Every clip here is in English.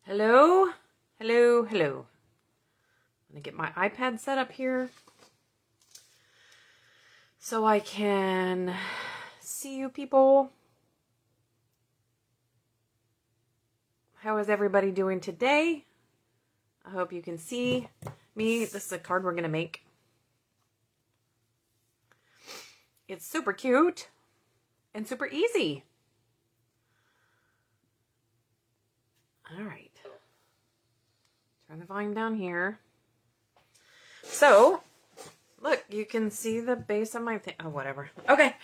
Hello, hello, hello. I'm gonna get my iPad set up here so I can see you people. How is everybody doing today? I hope you can see me. This is a card we're gonna make. It's super cute and super easy. All right. Turn the volume down here. So, look, you can see the base of my thing. Oh, whatever. Okay.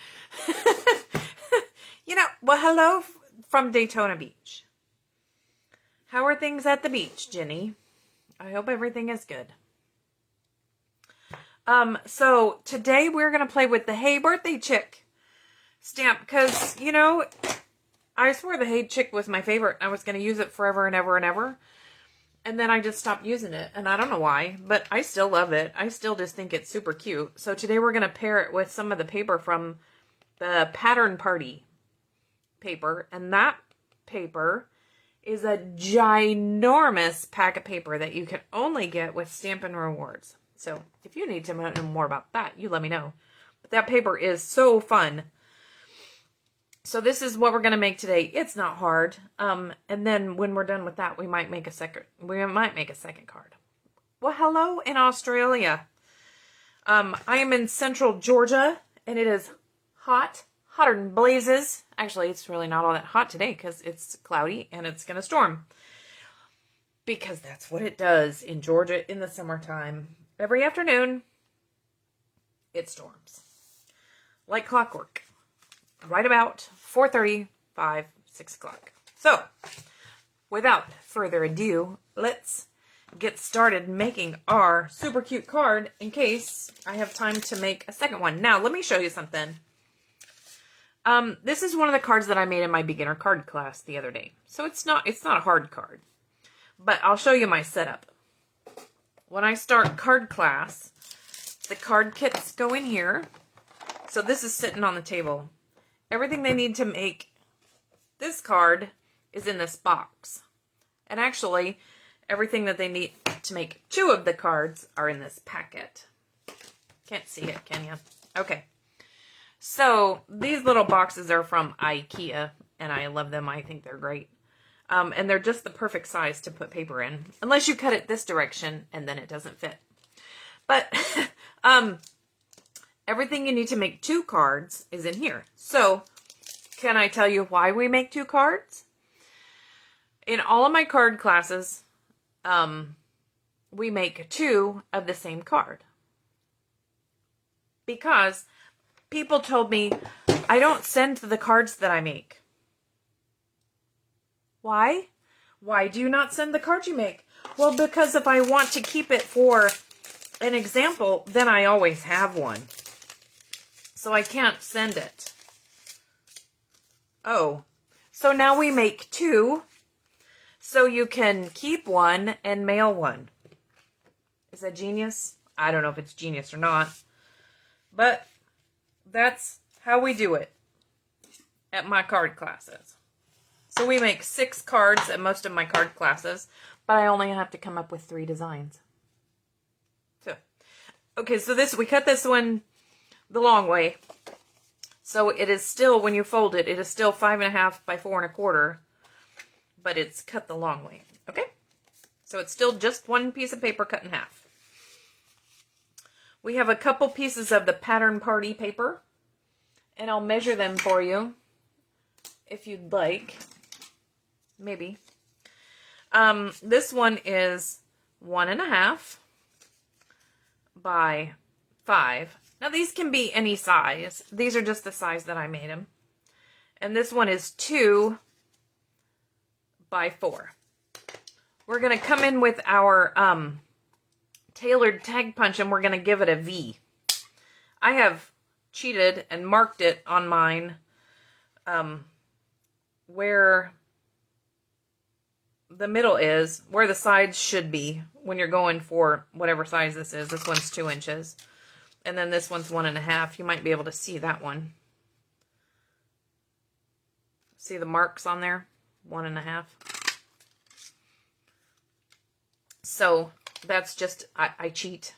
Well, hello from Daytona Beach. How are things at the beach, Jenny? I hope everything is good. So today we're going to play with the Hey Birthday Chick stamp because, I swear the Hey Chick was my favorite. I was going to use it forever and ever and ever. And then I just stopped using it. And I don't know why, but I still love it. I still just think it's super cute. So today we're going to pair it with some of the paper from the Pattern Party paper. And that paper is a ginormous pack of paper that you can only get with Stampin' Rewards. So if you need to know more about that, you let me know. But that paper is so fun. So this is what we're going to make today. It's not hard. And then when we're done with that, we might make a second card. Well, hello in Australia. I am in central Georgia and it is hot, hotter than blazes. Actually, it's really not all that hot today because it's cloudy and it's going to storm. Because that's what it does in Georgia in the summertime. Every afternoon, it storms. Like clockwork. Right about 4:30, 5, 6 o'clock. So, without further ado, let's get started making our super cute card in case I have time to make a second one. Now, let me show you something. This is one of the cards that I made in my beginner card class the other day. So it's not a hard card, but I'll show you my setup. When I start card class, the card kits go in here. So this is sitting on the table. Everything they need to make this card is in this box. And actually, everything that they need to make 2 of the cards are in this packet. Can't see it, can you? Okay. So, these little boxes are from IKEA, and I love them. I think they're great. And they're just the perfect size to put paper in. Unless you cut it this direction, and then it doesn't fit. But, everything you need to make 2 cards is in here. So, can I tell you why we make 2 cards? In all of my card classes, we make 2 of the same card. Because people told me, I don't send the cards that I make. Why? Why do you not send the cards you make? Well, because if I want to keep it for an example, then I always have one. So I can't send it. Oh, so now we make 2 so you can keep one and mail one. Is that genius? I don't know if it's genius or not, but that's how we do it at my card classes. So we make 6 cards at most of my card classes, but I only have to come up with 3 designs. So, okay, so we cut this one the long way. So it is still, when you fold it, it is still 5.5 by 4 1/4, but it's cut the long way. Okay? So it's still just one piece of paper cut in half. We have a couple pieces of the Pattern Party paper, and I'll measure them for you if you'd like. Maybe. This one is 1.5 by 5. Now, these can be any size. These are just the size that I made them. And this one is 2 by 4. We're going to come in with our tailored tag punch, and we're going to give it a V. I have cheated and marked it on mine where the middle is, where the sides should be when you're going for whatever size this is. This one's 2 inches. And then this one's 1.5. You might be able to see that one. See the marks on there? 1.5. So that's just, I cheat.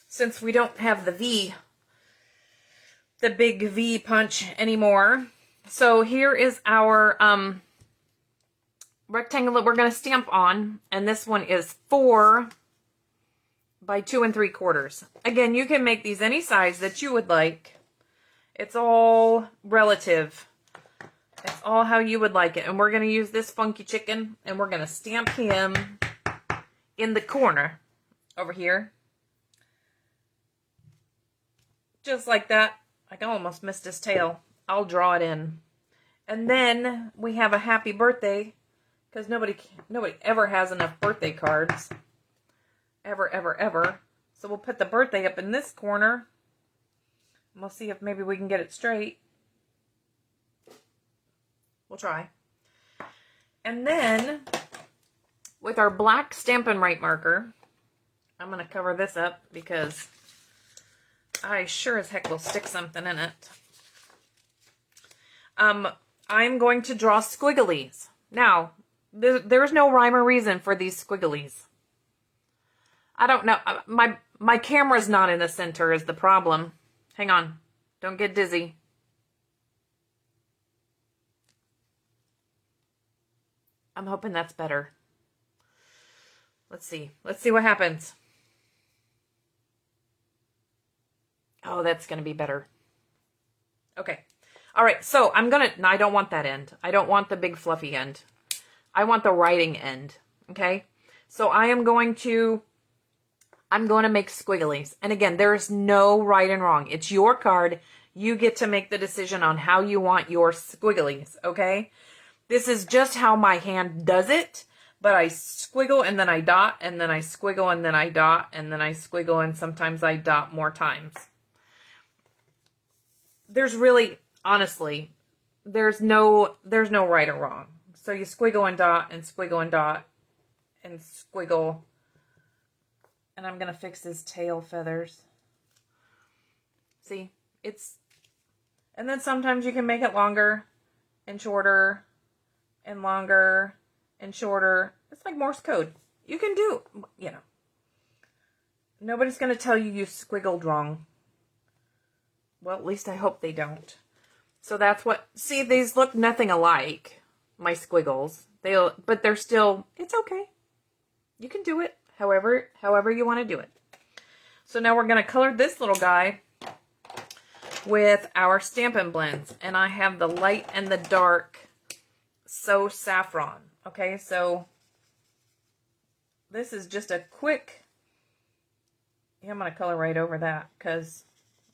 Since we don't have the big V punch anymore. So here is our rectangle that we're going to stamp on. And this one is 4 by 2 3/4. Again, you can make these any size that you would like. It's all relative. It's all how you would like it. And we're going to use this funky chicken, and we're going to stamp him in the corner over here. Just like that. I almost missed his tail. I'll draw it in. And then we have a happy birthday, because nobody ever has enough birthday cards. Ever, ever, ever. So we'll put the birthday up in this corner. And we'll see if maybe we can get it straight. We'll try. And then, with our black Stampin' Right marker, I'm going to cover this up because I sure as heck will stick something in it. I'm going to draw squigglies. Now, there's no rhyme or reason for these squigglies. I don't know. My camera's not in the center is the problem. Hang on. Don't get dizzy. I'm hoping that's better. Let's see. Let's see what happens. Oh, that's going to be better. Okay. All right. So no, I don't want that end. I don't want the big fluffy end. I want the writing end. Okay. So I'm going to make squigglies. And again, there's no right and wrong. It's your card. You get to make the decision on how you want your squigglies. Okay. This is just how my hand does it, but I squiggle and then I dot, and then I squiggle and then I dot, and then I squiggle, and sometimes I dot more times. There's really, honestly, there's no right or wrong. So you squiggle and dot and squiggle and dot and squiggle. And I'm going to fix his tail feathers. See, and then sometimes you can make it longer and shorter and longer and shorter. It's like Morse code. You can do, nobody's going to tell you squiggled wrong. Well, at least I hope they don't. So that's see, these look nothing alike, my squiggles. But they're still, it's okay. You can do it however you want to do it. So now we're going to color this little guy with our Stampin' Blends. And I have the light and the dark So Saffron. Okay, so this is just a quick, I'm going to color right over that because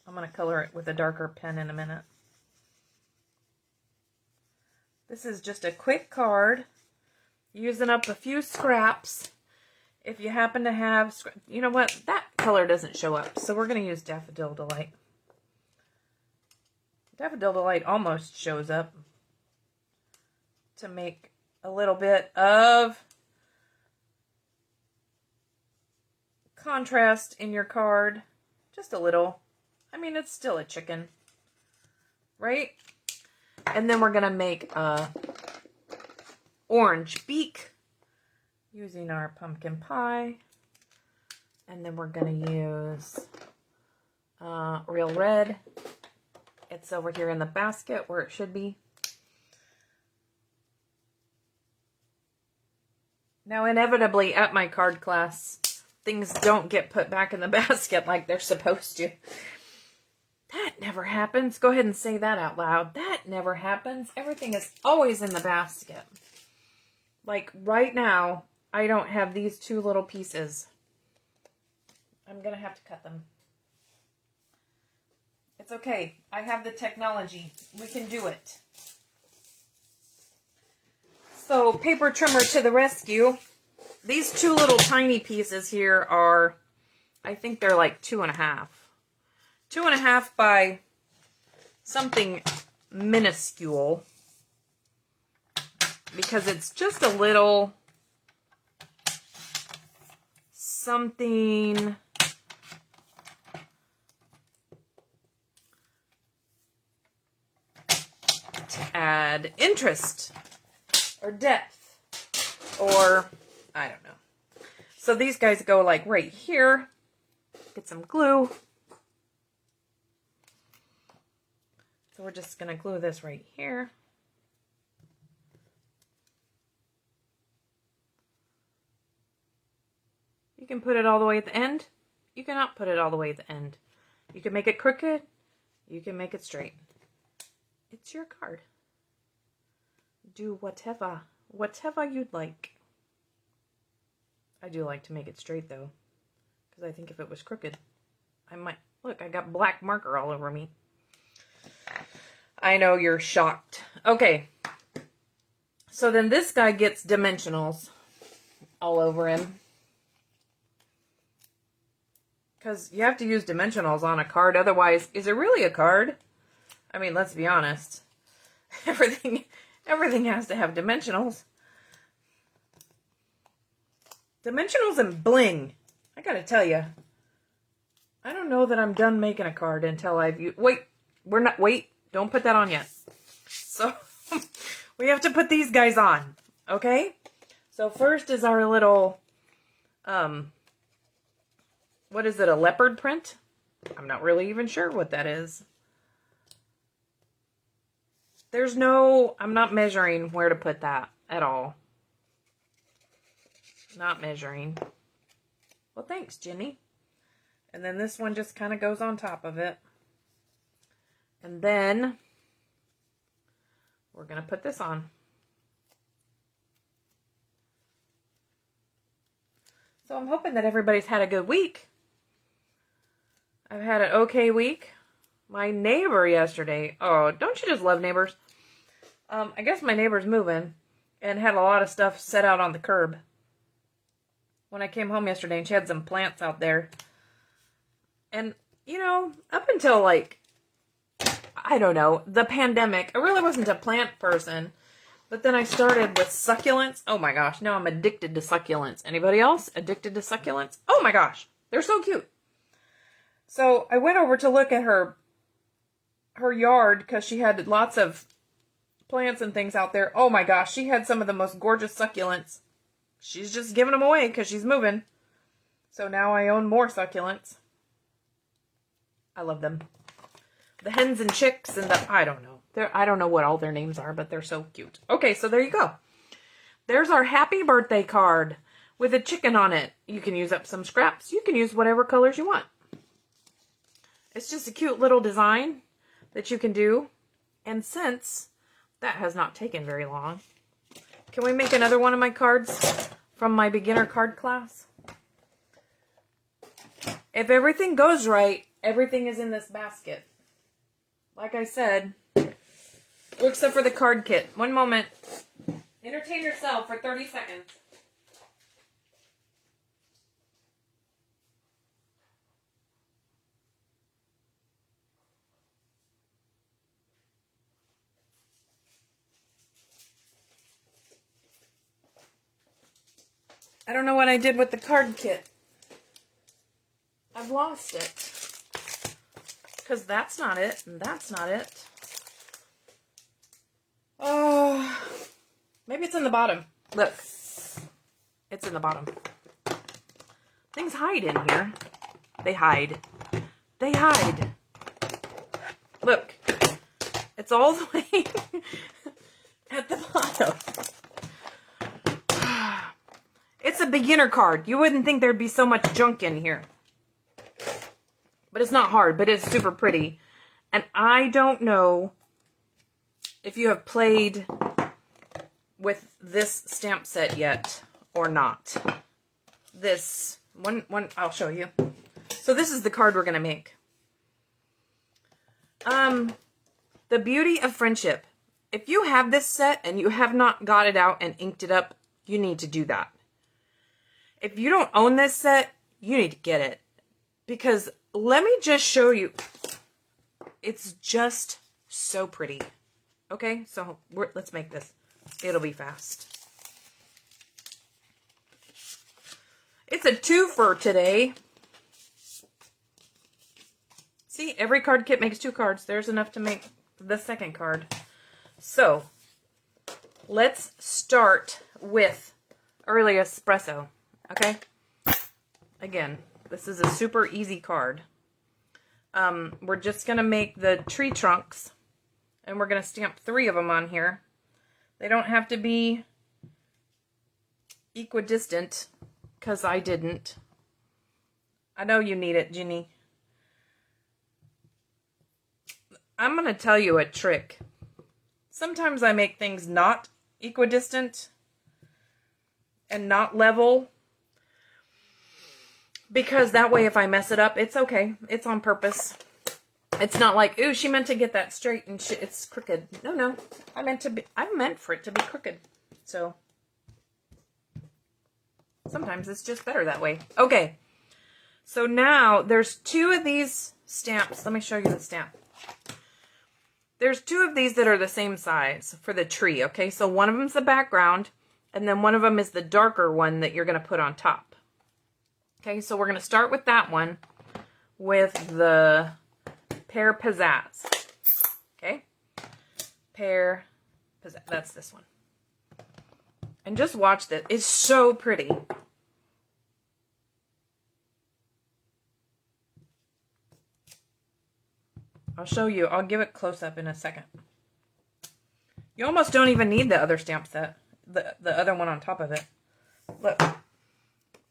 I'm going to color it with a darker pen in a minute. This is just a quick card, using up a few scraps. If you happen to have, you know what, that color doesn't show up, so we're going to use Daffodil Delight. Daffodil Delight almost shows up to make a little bit of contrast in your card. Just a little. I mean, it's still a chicken, right? And then we're going to make a orange beak using our pumpkin pie. And then we're going to use real red. It's over here in the basket where it should be. Now, inevitably, at my card class, things don't get put back in the basket like they're supposed to. That never happens. Go ahead and say that out loud. That never happens. Everything is always in the basket. Like right now, I don't have these two little pieces. I'm going to have to cut them. It's okay. I have the technology. We can do it. So, paper trimmer to the rescue. These two little tiny pieces here are, I think they're like 2.5. 2.5 by something minuscule. Because it's just a little something to add interest or depth or I don't know. So these guys go like right here. Get some glue. So we're just going to glue this right here. You can put it all the way at the end. You cannot put it all the way at the end. You can make it crooked. You can make it straight. It's your card. Do whatever you'd like. I do like to make it straight though, because I think if it was crooked, I might, look, I got black marker all over me. I know you're shocked. Okay. So then this guy gets dimensionals all over him. Because you have to use dimensionals on a card. Otherwise, is it really a card? I mean, let's be honest. Everything has to have dimensionals. Dimensionals and bling. I gotta tell you. I don't know that I'm done making a card until I've used... Wait, don't put that on yet. So, we have to put these guys on. Okay? So first is our little... what is it, a leopard print? I'm not really even sure what that is. There's no, I'm not measuring where to put that at all. Not measuring. Well, thanks, Jenny. And then this one just kind of goes on top of it. And then we're going to put this on. So I'm hoping that everybody's had a good week. I've had an okay week. My neighbor yesterday, oh, don't you just love neighbors? I guess my neighbor's moving and had a lot of stuff set out on the curb. When I came home yesterday and she had some plants out there. And, you know, up until like, I don't know, the pandemic, I really wasn't a plant person. But then I started with succulents. Oh my gosh, now I'm addicted to succulents. Anybody else addicted to succulents? Oh my gosh, they're so cute. So I went over to look at her yard because she had lots of plants and things out there. Oh my gosh, she had some of the most gorgeous succulents. She's just giving them away because she's moving. So now I own more succulents. I love them. The hens and chicks and the, I don't know. I don't know what all their names are, but they're so cute. Okay, so there you go. There's our happy birthday card with a chicken on it. You can use up some scraps. You can use whatever colors you want. It's just a cute little design that you can do. And since that has not taken very long, can we make another one of my cards from my beginner card class? If everything goes right, everything is in this basket. Like I said, except for the card kit. One moment. Entertain yourself for 30 seconds. I don't know what I did with the card kit. I've lost it. Because that's not it, and that's not it. Oh, maybe it's in the bottom. Look. It's in the bottom. Things hide in here. They hide. They hide. Look. It's all the way at the bottom. It's a beginner card. You wouldn't think there'd be so much junk in here. But it's not hard, but it's super pretty. And I don't know if you have played with this stamp set yet or not. This one I'll show you. So this is the card we're going to make. The Beauty of Friendship. If you have this set and you have not got it out and inked it up, you need to do that. If you don't own this set, you need to get it. Because let me just show you. It's just so pretty. Okay, so let's make this. It'll be fast. It's a twofer today. See, every card kit makes 2 cards. There's enough to make the second card. So, let's start with Early Espresso. Okay? Again, this is a super easy card. We're just going to make the tree trunks, and we're going to stamp 3 of them on here. They don't have to be equidistant, because I didn't. I know you need it, Ginny. I'm going to tell you a trick. Sometimes I make things not equidistant and not level, because that way if I mess it up, it's okay. It's on purpose. It's not like, ooh, she meant to get that straight and it's crooked. No. I meant for it to be crooked. So sometimes it's just better that way. Okay. So now there's 2 of these stamps. Let me show you the stamp. There's 2 of these that are the same size for the tree, okay? So one of them's the background, and then one of them is the darker one that you're going to put on top. Okay, so we're going to start with that one with the Pear Pizzazz. Okay? Pear Pizzazz. That's this one. And just watch this. It's so pretty. I'll show you. I'll give it close up in a second. You almost don't even need the other stamp set. The other one on top of it. Look.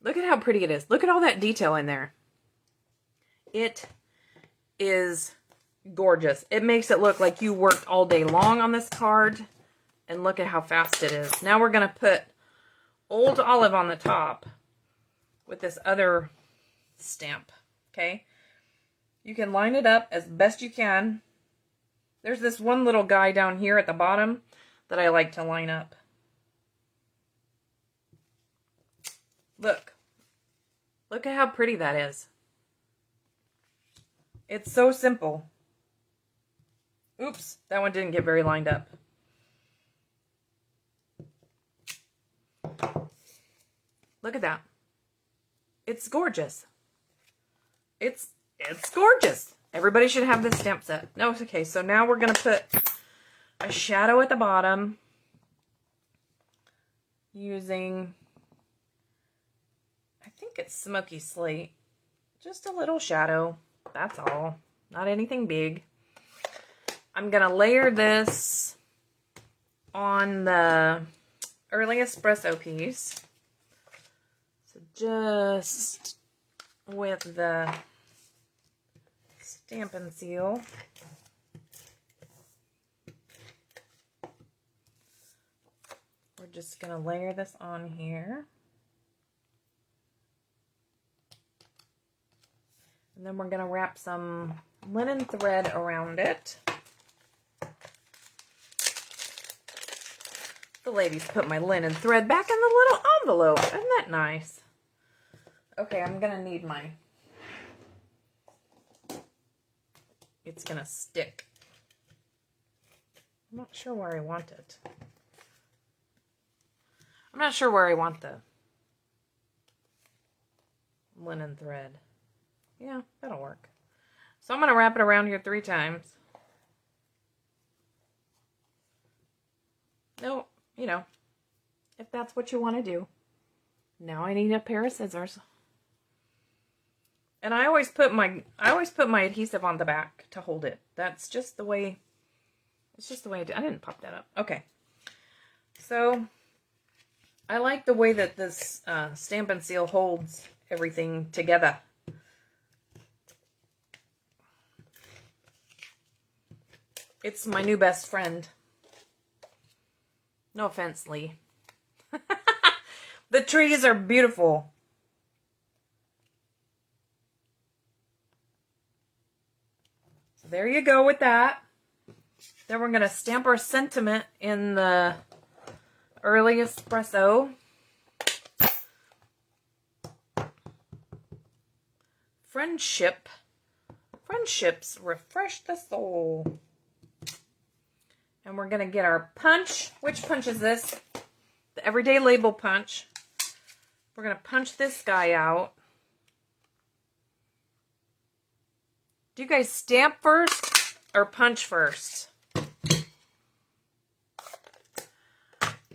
Look at how pretty it is. Look at all that detail in there. It is gorgeous. It makes it look like you worked all day long on this card. And look at how fast it is. Now we're going to put Old Olive on the top with this other stamp. Okay? You can line it up as best you can. There's this one little guy down here at the bottom that I like to line up. Look. Look at how pretty that is. It's so simple. Oops, that one didn't get very lined up. Look at that. It's gorgeous. It's gorgeous. Everybody should have this stamp set. No, it's okay. So now we're going to put a shadow at the bottom using, I think it's Smoky Slate. Just a little shadow. That's all. Not anything big. I'm going to layer this on the early espresso piece. So just with the Stampin' Seal. We're just going to layer this on here. And then we're going to wrap some linen thread around it. The ladies put my linen thread back in the little envelope. Isn't that nice? Okay, I'm going to need my... It's going to stick. I'm not sure where I want it. I'm not sure where I want the linen thread. Yeah, that'll work. So I'm going to wrap it around here 3 times. No, you know, if that's what you want to do. Now I need a pair of scissors. And I always put my adhesive on the back to hold it. That's just the way, it's just the way I do. I didn't pop that up. Okay. So I like the way that this Stampin' Seal holds everything together. It's my new best friend. No offense, Lee. The trees are beautiful. So there you go with that. Then we're going to stamp our sentiment in the early espresso. Friendships refresh the soul. And we're going to get our punch. Which punch is this? The Everyday Label punch. We're going to punch this guy out. Do you guys stamp first or punch first?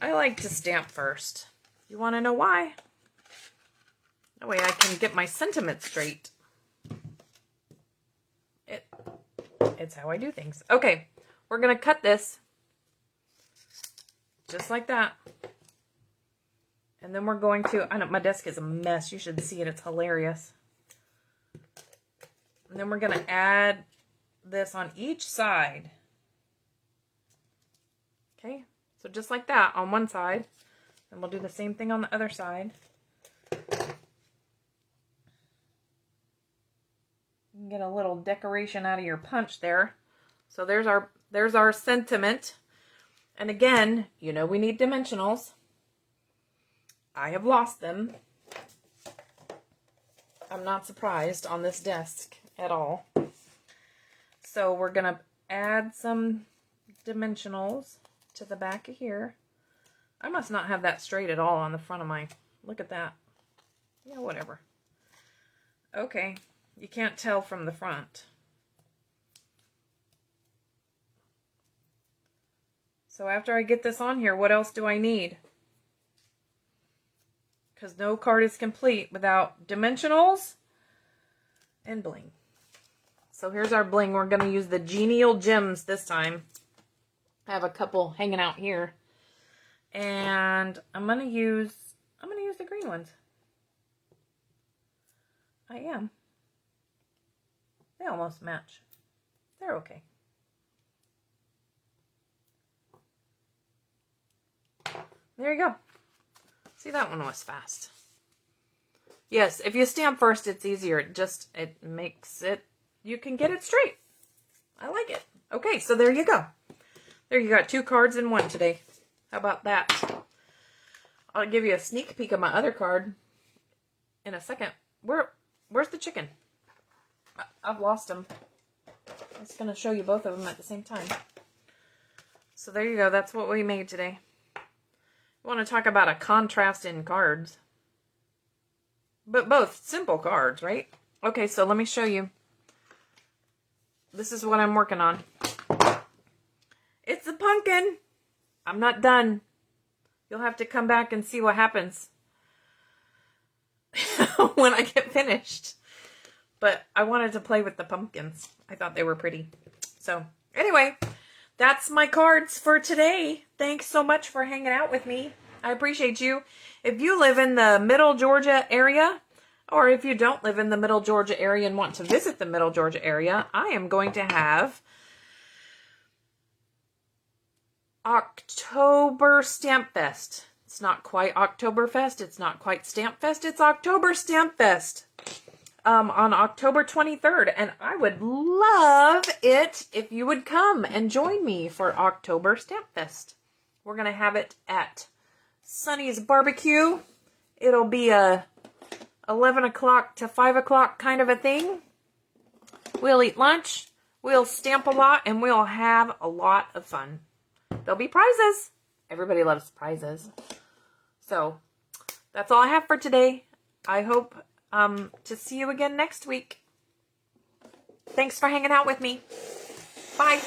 I like to stamp first. You want to know why? That way I can get my sentiments straight. It's how I do things. Okay, we're going to cut this just like that. And then we're going to, I know my desk is a mess. You should see it. It's hilarious. And then we're going to add this on each side. Okay, so just like that on one side. And we'll do the same thing on the other side. You can get a little decoration out of your punch there. So there's our sentiment. And again, you know we need dimensionals. I have lost them. I'm not surprised on this desk at all. So we're going to add some dimensionals to the back of here. I must not have that straight at all on the front of my, look at that. Yeah, whatever. Okay, you can't tell from the front. So after I get this on here, what else do I need? Because no card is complete without dimensionals and bling. So here's our bling. We're going to use the Genial Gems this time. I have a couple hanging out here. And I'm going to use the green ones. I am. They almost match. They're okay. There you go. See, that one was fast. Yes, if you stamp first, it's easier. It makes it, you can get it straight. I like it. Okay, so there you go. There you got 2 cards in one today. How about that? I'll give you a sneak peek of my other card in a second. Where's the chicken? I've lost him. I was going to show you both of them at the same time. So there you go. That's what we made today. I want to talk about a contrast in cards. But both simple cards, right? Okay, so let me show you. This is what I'm working on. It's a pumpkin. I'm not done. You'll have to come back and see what happens when I get finished. But I wanted to play with the pumpkins. I thought they were pretty. So anyway, that's my cards for today. Thanks so much for hanging out with me. I appreciate you. If you live in the Middle Georgia area, or if you don't live in the Middle Georgia area and want to visit the Middle Georgia area, I am going to have October Stamp Fest. It's not quite Oktoberfest. It's not quite Stamp Fest. It's October Stamp Fest on October 23rd. And I would love it if you would come and join me for October Stamp Fest. We're going to have it at Sonny's Barbecue. It'll be a 11 o'clock to 5 o'clock kind of a thing. We'll eat lunch. We'll stamp a lot. And we'll have a lot of fun. There'll be prizes. Everybody loves prizes. So, that's all I have for today. I hope to see you again next week. Thanks for hanging out with me. Bye.